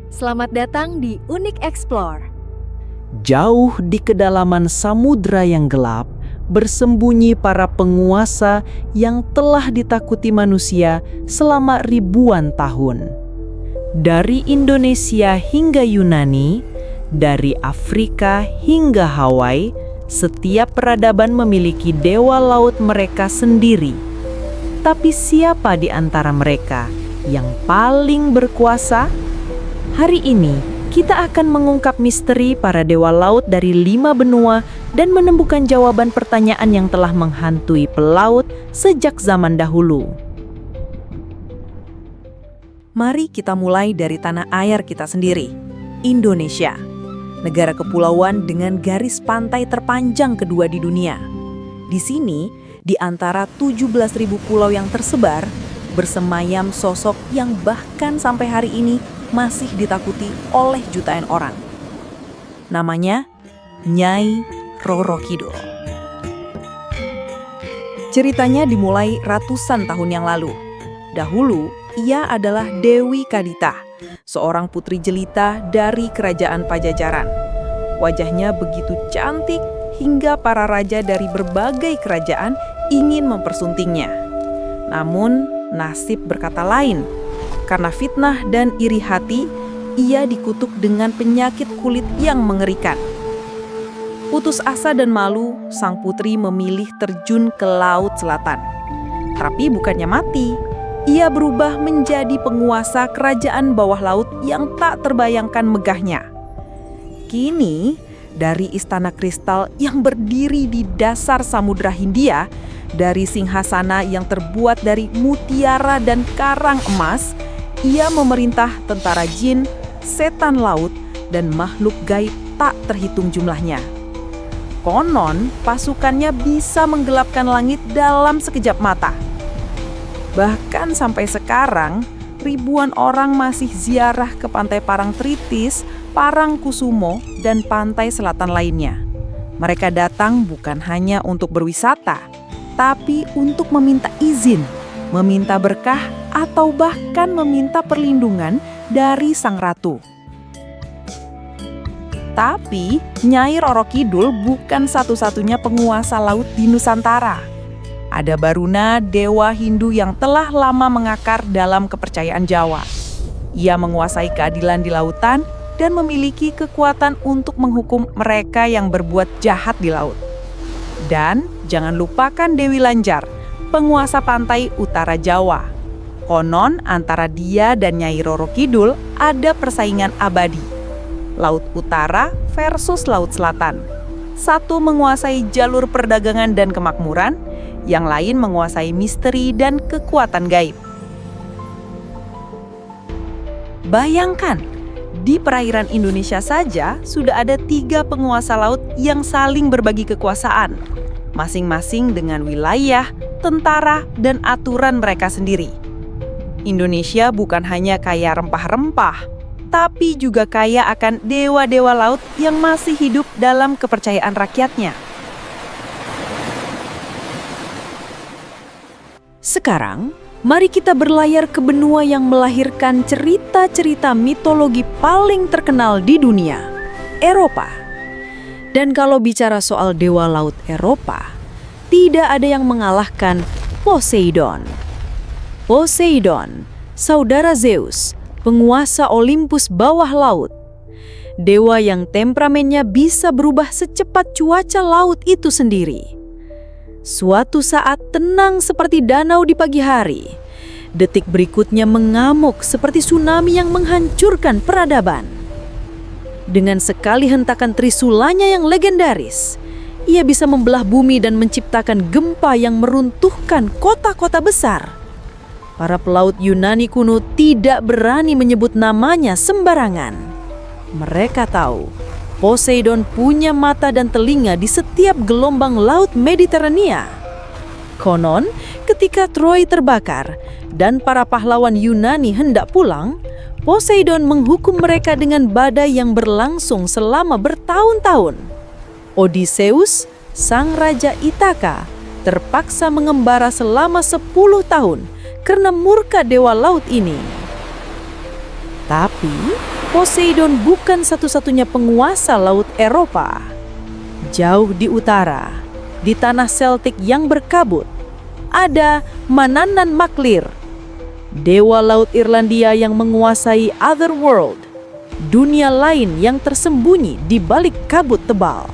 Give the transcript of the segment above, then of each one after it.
Selamat datang di Unik Explore. Jauh di kedalaman samudra yang gelap, bersembunyi para penguasa yang telah ditakuti manusia selama ribuan tahun. Dari Indonesia hingga Yunani, dari Afrika hingga Hawaii, setiap peradaban memiliki dewa laut mereka sendiri. Tapi siapa di antara mereka yang paling berkuasa? Hari ini, kita akan mengungkap misteri para dewa laut dari 5 benua dan menemukan jawaban pertanyaan yang telah menghantui pelaut sejak zaman dahulu. Mari kita mulai dari tanah air kita sendiri, Indonesia. Negara kepulauan dengan garis pantai terpanjang kedua di dunia. Di sini, di antara 17.000 pulau yang tersebar, bersemayam sosok yang bahkan sampai hari ini masih ditakuti oleh jutaan orang. Namanya Nyai Roro Kidul. Ceritanya dimulai ratusan tahun yang lalu. Dahulu, ia adalah Dewi Kadita, seorang putri jelita dari kerajaan Pajajaran. Wajahnya begitu cantik hingga para raja dari berbagai kerajaan ingin mempersuntingnya. Namun, nasib berkata lain. Karena fitnah dan iri hati, ia dikutuk dengan penyakit kulit yang mengerikan. Putus asa dan malu, sang putri memilih terjun ke Laut Selatan. Tapi bukannya mati, ia berubah menjadi penguasa kerajaan bawah laut yang tak terbayangkan megahnya. Kini, dari istana kristal yang berdiri di dasar Samudra Hindia, dari singgasana yang terbuat dari mutiara dan karang emas, ia memerintah tentara jin, setan laut, dan makhluk gaib tak terhitung jumlahnya. Konon, pasukannya bisa menggelapkan langit dalam sekejap mata. Bahkan sampai sekarang, ribuan orang masih ziarah ke pantai Parangtritis, Parangkusumo, dan pantai selatan lainnya. Mereka datang bukan hanya untuk berwisata, tapi untuk meminta izin, meminta berkah, atau bahkan meminta perlindungan dari sang ratu. Tapi, Nyai Roro Kidul bukan satu-satunya penguasa laut di Nusantara. Ada Baruna, dewa Hindu yang telah lama mengakar dalam kepercayaan Jawa. Ia menguasai keadilan di lautan dan memiliki kekuatan untuk menghukum mereka yang berbuat jahat di laut. Dan jangan lupakan Dewi Lanjar, penguasa pantai utara Jawa. Konon antara dia dan Nyai Roro Kidul ada persaingan abadi. Laut Utara versus Laut Selatan. Satu menguasai jalur perdagangan dan kemakmuran, yang lain menguasai misteri dan kekuatan gaib. Bayangkan, di perairan Indonesia saja sudah ada 3 penguasa laut yang saling berbagi kekuasaan, masing-masing dengan wilayah, tentara, dan aturan mereka sendiri. Indonesia bukan hanya kaya rempah-rempah, tapi juga kaya akan dewa-dewa laut yang masih hidup dalam kepercayaan rakyatnya. Sekarang, mari kita berlayar ke benua yang melahirkan cerita-cerita mitologi paling terkenal di dunia, Eropa. Dan kalau bicara soal dewa laut Eropa, tidak ada yang mengalahkan Poseidon. Poseidon, saudara Zeus, penguasa Olympus bawah laut. Dewa yang temperamennya bisa berubah secepat cuaca laut itu sendiri. Suatu saat tenang seperti danau di pagi hari. Detik berikutnya mengamuk seperti tsunami yang menghancurkan peradaban. Dengan sekali hentakan trisulanya yang legendaris, ia bisa membelah bumi dan menciptakan gempa yang meruntuhkan kota-kota besar. Para pelaut Yunani kuno tidak berani menyebut namanya sembarangan. Mereka tahu Poseidon punya mata dan telinga di setiap gelombang laut Mediterania. Konon, ketika Troy terbakar dan para pahlawan Yunani hendak pulang, Poseidon menghukum mereka dengan badai yang berlangsung selama bertahun-tahun. Odysseus, sang raja Ithaka, terpaksa mengembara selama 10 tahun karena murka dewa laut ini. Tapi Poseidon bukan satu-satunya penguasa laut Eropa. Jauh di utara, di tanah Celtic yang berkabut, ada Manannan Maclir, dewa laut Irlandia yang menguasai Otherworld, dunia lain yang tersembunyi di balik kabut tebal.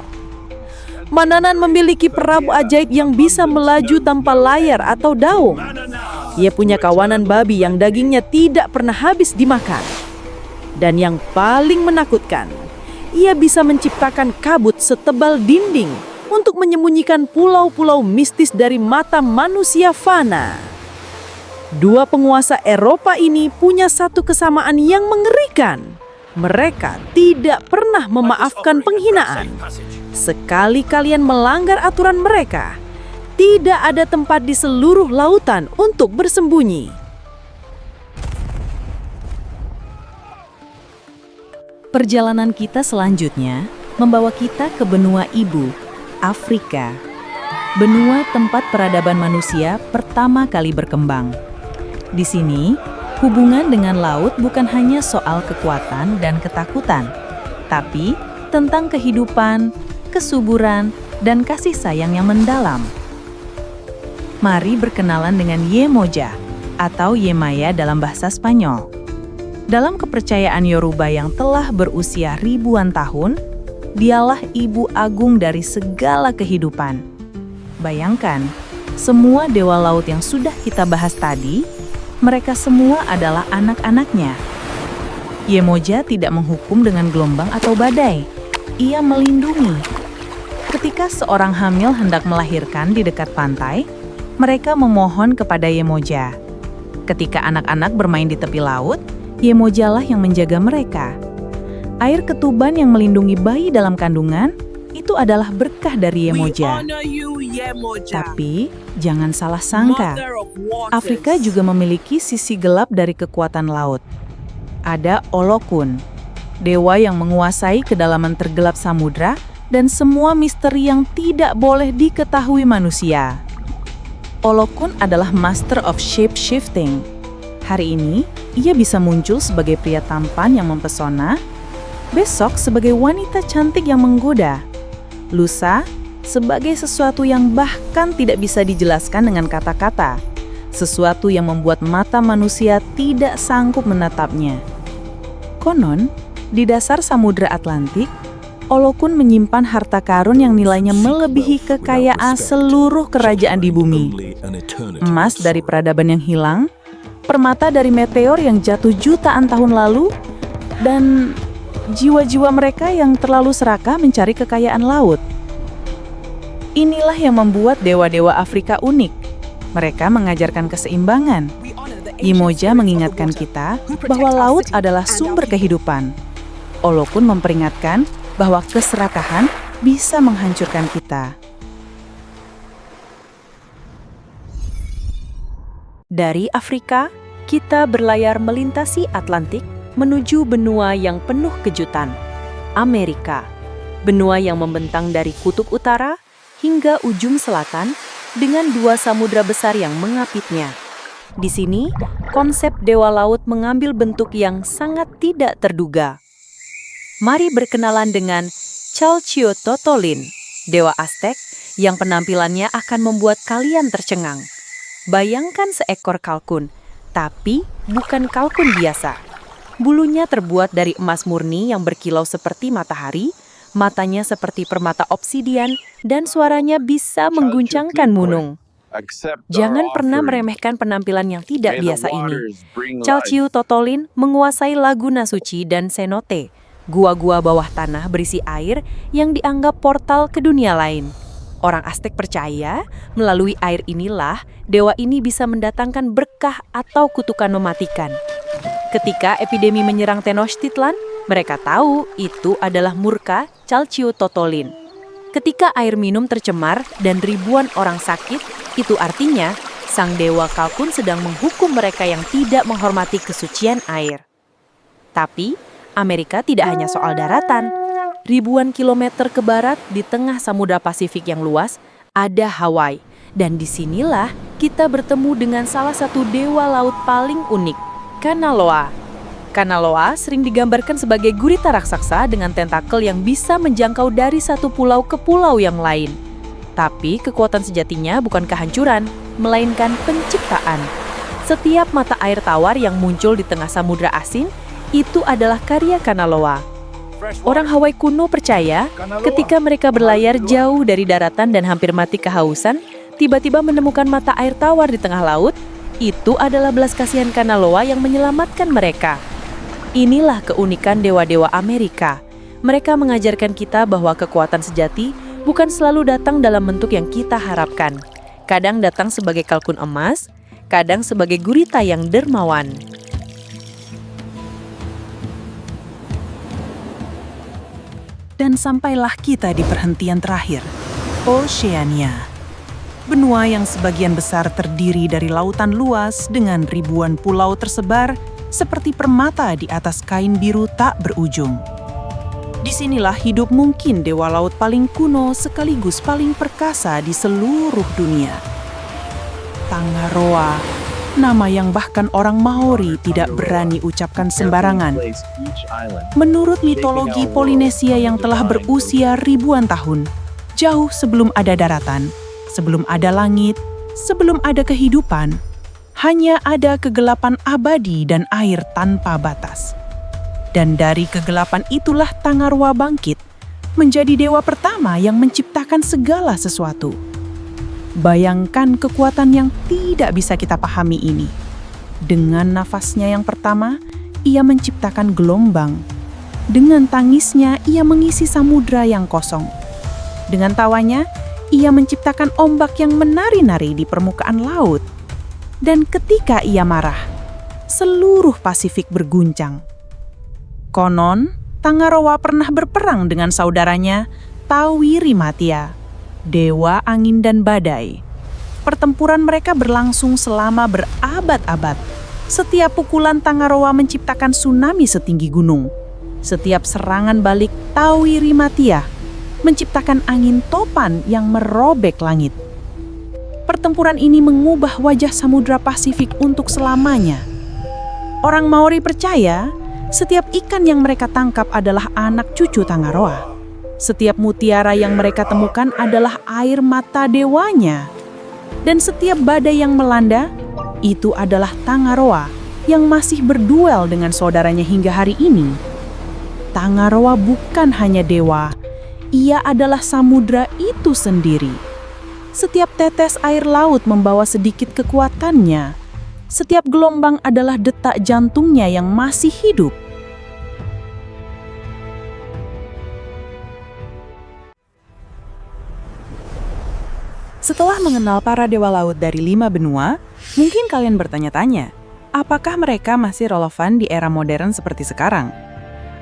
Manannan memiliki perahu ajaib yang bisa melaju tanpa layar atau daung. Ia punya kawanan babi yang dagingnya tidak pernah habis dimakan. Dan yang paling menakutkan, ia bisa menciptakan kabut setebal dinding untuk menyembunyikan pulau-pulau mistis dari mata manusia fana. Dua penguasa Eropa ini punya satu kesamaan yang mengerikan. Mereka tidak pernah memaafkan penghinaan. Sekali kalian melanggar aturan mereka, tidak ada tempat di seluruh lautan untuk bersembunyi. Perjalanan kita selanjutnya membawa kita ke benua ibu, Afrika. Benua tempat peradaban manusia pertama kali berkembang. Di sini, hubungan dengan laut bukan hanya soal kekuatan dan ketakutan, tapi tentang kehidupan, kesuburan, dan kasih sayang yang mendalam. Mari berkenalan dengan Yemoja atau Yemaya dalam bahasa Spanyol. Dalam kepercayaan Yoruba yang telah berusia ribuan tahun, dialah ibu agung dari segala kehidupan. Bayangkan, semua dewa laut yang sudah kita bahas tadi, mereka semua adalah anak-anaknya. Yemoja tidak menghukum dengan gelombang atau badai. Ia melindungi. Ketika seorang hamil hendak melahirkan di dekat pantai, mereka memohon kepada Yemoja. Ketika anak-anak bermain di tepi laut, Yemojalah yang menjaga mereka. Air ketuban yang melindungi bayi dalam kandungan, itu adalah berkah dari Yemoja. Tapi, jangan salah sangka, Afrika juga memiliki sisi gelap dari kekuatan laut. Ada Olokun, dewa yang menguasai kedalaman tergelap samudra dan semua misteri yang tidak boleh diketahui manusia. Olokun adalah master of shape-shifting. Hari ini, ia bisa muncul sebagai pria tampan yang mempesona, besok sebagai wanita cantik yang menggoda, lusa sebagai sesuatu yang bahkan tidak bisa dijelaskan dengan kata-kata, sesuatu yang membuat mata manusia tidak sanggup menatapnya. Konon, di dasar Samudra Atlantik, Olokun menyimpan harta karun yang nilainya melebihi kekayaan seluruh kerajaan di bumi. Emas dari peradaban yang hilang, permata dari meteor yang jatuh jutaan tahun lalu, dan jiwa-jiwa mereka yang terlalu serakah mencari kekayaan laut. Inilah yang membuat dewa-dewa Afrika unik. Mereka mengajarkan keseimbangan. Yemoja mengingatkan kita bahwa laut adalah sumber kehidupan. Olokun memperingatkan bahwa keserakahan bisa menghancurkan kita. Dari Afrika, kita berlayar melintasi Atlantik menuju benua yang penuh kejutan, Amerika. Benua yang membentang dari kutub utara hingga ujung selatan dengan dua samudra besar yang mengapitnya. Di sini, konsep dewa laut mengambil bentuk yang sangat tidak terduga. Mari berkenalan dengan Calciototolin, dewa Aztec yang penampilannya akan membuat kalian tercengang. Bayangkan seekor kalkun, tapi bukan kalkun biasa. Bulunya terbuat dari emas murni yang berkilau seperti matahari, matanya seperti permata obsidian, dan suaranya bisa mengguncangkan munung. Jangan pernah meremehkan penampilan yang tidak biasa ini. Calciototolin menguasai Laguna Suci dan Cenote, gua-gua bawah tanah berisi air yang dianggap portal ke dunia lain. Orang Aztec percaya, melalui air inilah dewa ini bisa mendatangkan berkah atau kutukan mematikan. Ketika epidemi menyerang Tenochtitlan, mereka tahu itu adalah murka Calciototolin. Ketika air minum tercemar dan ribuan orang sakit, itu artinya sang dewa kalkun sedang menghukum mereka yang tidak menghormati kesucian air. Tapi, Amerika tidak hanya soal daratan. Ribuan kilometer ke barat di tengah Samudra Pasifik yang luas, ada Hawaii. Dan disinilah kita bertemu dengan salah satu dewa laut paling unik, Kanaloa. Kanaloa sering digambarkan sebagai gurita raksasa dengan tentakel yang bisa menjangkau dari satu pulau ke pulau yang lain. Tapi kekuatan sejatinya bukan kehancuran, melainkan penciptaan. Setiap mata air tawar yang muncul di tengah samudra asin, itu adalah karya Kanaloa. Orang Hawaii kuno percaya ketika mereka berlayar jauh dari daratan dan hampir mati kehausan, tiba-tiba menemukan mata air tawar di tengah laut, itu adalah belas kasihan Kanaloa yang menyelamatkan mereka. Inilah keunikan dewa-dewa Amerika. Mereka mengajarkan kita bahwa kekuatan sejati bukan selalu datang dalam bentuk yang kita harapkan. Kadang datang sebagai kalkun emas, kadang sebagai gurita yang dermawan. Dan sampailah kita di perhentian terakhir, Oceania. Benua yang sebagian besar terdiri dari lautan luas dengan ribuan pulau tersebar seperti permata di atas kain biru tak berujung. Disinilah hidup mungkin dewa laut paling kuno sekaligus paling perkasa di seluruh dunia. Tangaroa, nama yang bahkan orang Maori tidak berani ucapkan sembarangan. Menurut mitologi Polinesia yang telah berusia ribuan tahun, jauh sebelum ada daratan, sebelum ada langit, sebelum ada kehidupan, hanya ada kegelapan abadi dan air tanpa batas. Dan dari kegelapan itulah Tangaroa bangkit, menjadi dewa pertama yang menciptakan segala sesuatu. Bayangkan kekuatan yang tidak bisa kita pahami ini. Dengan nafasnya yang pertama, ia menciptakan gelombang. Dengan tangisnya, ia mengisi samudra yang kosong. Dengan tawanya, ia menciptakan ombak yang menari-nari di permukaan laut. Dan ketika ia marah, seluruh Pasifik berguncang. Konon, Tangaroa pernah berperang dengan saudaranya, Tawirimatia, dewa angin dan badai. Pertempuran mereka berlangsung selama berabad-abad. Setiap pukulan Tangaroa menciptakan tsunami setinggi gunung. Setiap serangan balik Tawirimatia menciptakan angin topan yang merobek langit. Pertempuran ini mengubah wajah Samudra Pasifik untuk selamanya. Orang Maori percaya setiap ikan yang mereka tangkap adalah anak cucu Tangaroa. Setiap mutiara yang mereka temukan adalah air mata dewanya. Dan setiap badai yang melanda, itu adalah Tangaroa yang masih berduel dengan saudaranya hingga hari ini. Tangaroa bukan hanya dewa, ia adalah samudra itu sendiri. Setiap tetes air laut membawa sedikit kekuatannya. Setiap gelombang adalah detak jantungnya yang masih hidup. Setelah mengenal para dewa laut dari 5 benua, mungkin kalian bertanya-tanya, apakah mereka masih relevan di era modern seperti sekarang?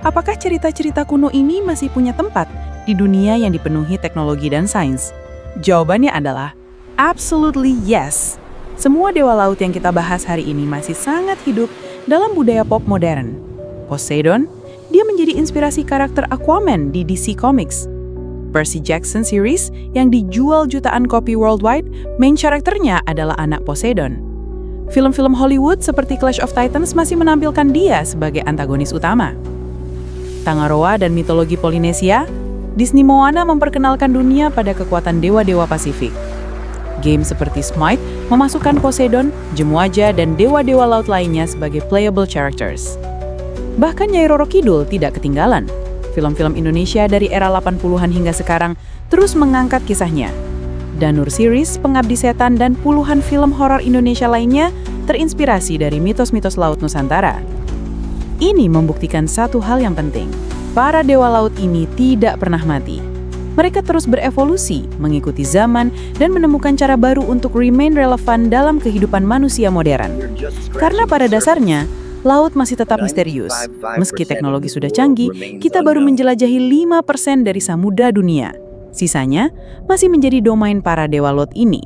Apakah cerita-cerita kuno ini masih punya tempat di dunia yang dipenuhi teknologi dan sains? Jawabannya adalah absolutely yes. Semua dewa laut yang kita bahas hari ini masih sangat hidup dalam budaya pop modern. Poseidon, dia menjadi inspirasi karakter Aquaman di DC Comics. Percy Jackson series yang dijual jutaan kopi worldwide, main karakternya adalah anak Poseidon. Film-film Hollywood seperti Clash of Titans masih menampilkan dia sebagai antagonis utama. Tangaroa dan mitologi Polinesia, Disney Moana memperkenalkan dunia pada kekuatan dewa-dewa Pasifik. Game seperti Smite memasukkan Poseidon, Jemuaja, dan dewa-dewa laut lainnya sebagai playable characters. Bahkan Nyai Roro Kidul tidak ketinggalan. Film-film Indonesia dari era 80-an hingga sekarang terus mengangkat kisahnya. Danur series, Pengabdi Setan, dan puluhan film horor Indonesia lainnya terinspirasi dari mitos-mitos laut Nusantara. Ini membuktikan satu hal yang penting. Para dewa laut ini tidak pernah mati. Mereka terus berevolusi, mengikuti zaman, dan menemukan cara baru untuk remain relevan dalam kehidupan manusia modern. Karena pada dasarnya, laut masih tetap misterius. Meski teknologi sudah canggih, kita baru menjelajahi 5% dari samudra dunia. Sisanya masih menjadi domain para dewa laut ini.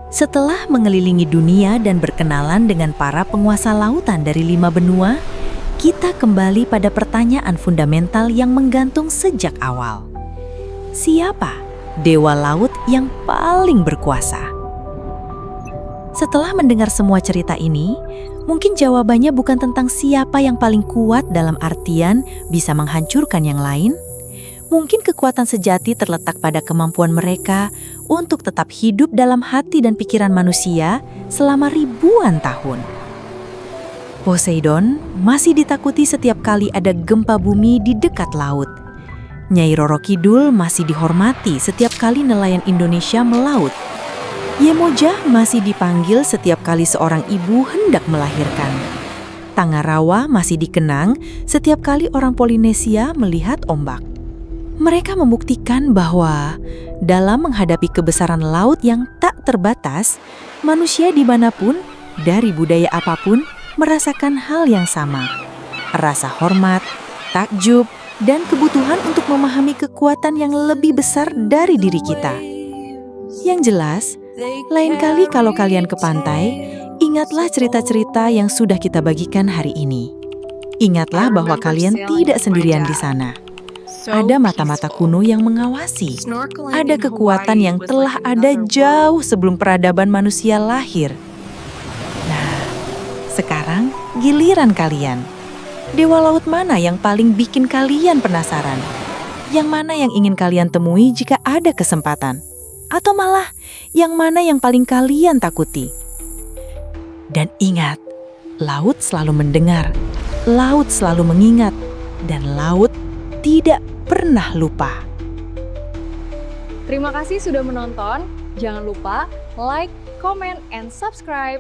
Setelah mengelilingi dunia dan berkenalan dengan para penguasa lautan dari 5 benua, kita kembali pada pertanyaan fundamental yang menggantung sejak awal. Siapa dewa laut yang paling berkuasa? Setelah mendengar semua cerita ini, mungkin jawabannya bukan tentang siapa yang paling kuat dalam artian bisa menghancurkan yang lain. Mungkin kekuatan sejati terletak pada kemampuan mereka untuk tetap hidup dalam hati dan pikiran manusia selama ribuan tahun. Poseidon masih ditakuti setiap kali ada gempa bumi di dekat laut. Nyai Roro Kidul masih dihormati setiap kali nelayan Indonesia melaut. Yemoja masih dipanggil setiap kali seorang ibu hendak melahirkan. Tangarawa masih dikenang setiap kali orang Polinesia melihat ombak. Mereka membuktikan bahwa dalam menghadapi kebesaran laut yang tak terbatas, manusia dimanapun, dari budaya apapun, merasakan hal yang sama. Rasa hormat, takjub, dan kebutuhan untuk memahami kekuatan yang lebih besar dari diri kita. Yang jelas, lain kali kalau kalian ke pantai, ingatlah cerita-cerita yang sudah kita bagikan hari ini. Ingatlah bahwa kalian tidak sendirian di sana. Ada mata-mata kuno yang mengawasi. Ada kekuatan yang telah ada jauh sebelum peradaban manusia lahir. Nah, sekarang giliran kalian. Dewa laut mana yang paling bikin kalian penasaran? Yang mana yang ingin kalian temui jika ada kesempatan? Atau malah, yang mana yang paling kalian takuti? Dan ingat, laut selalu mendengar, laut selalu mengingat, dan laut tidak pernah lupa. Terima kasih sudah menonton. Jangan lupa like, comment, and subscribe.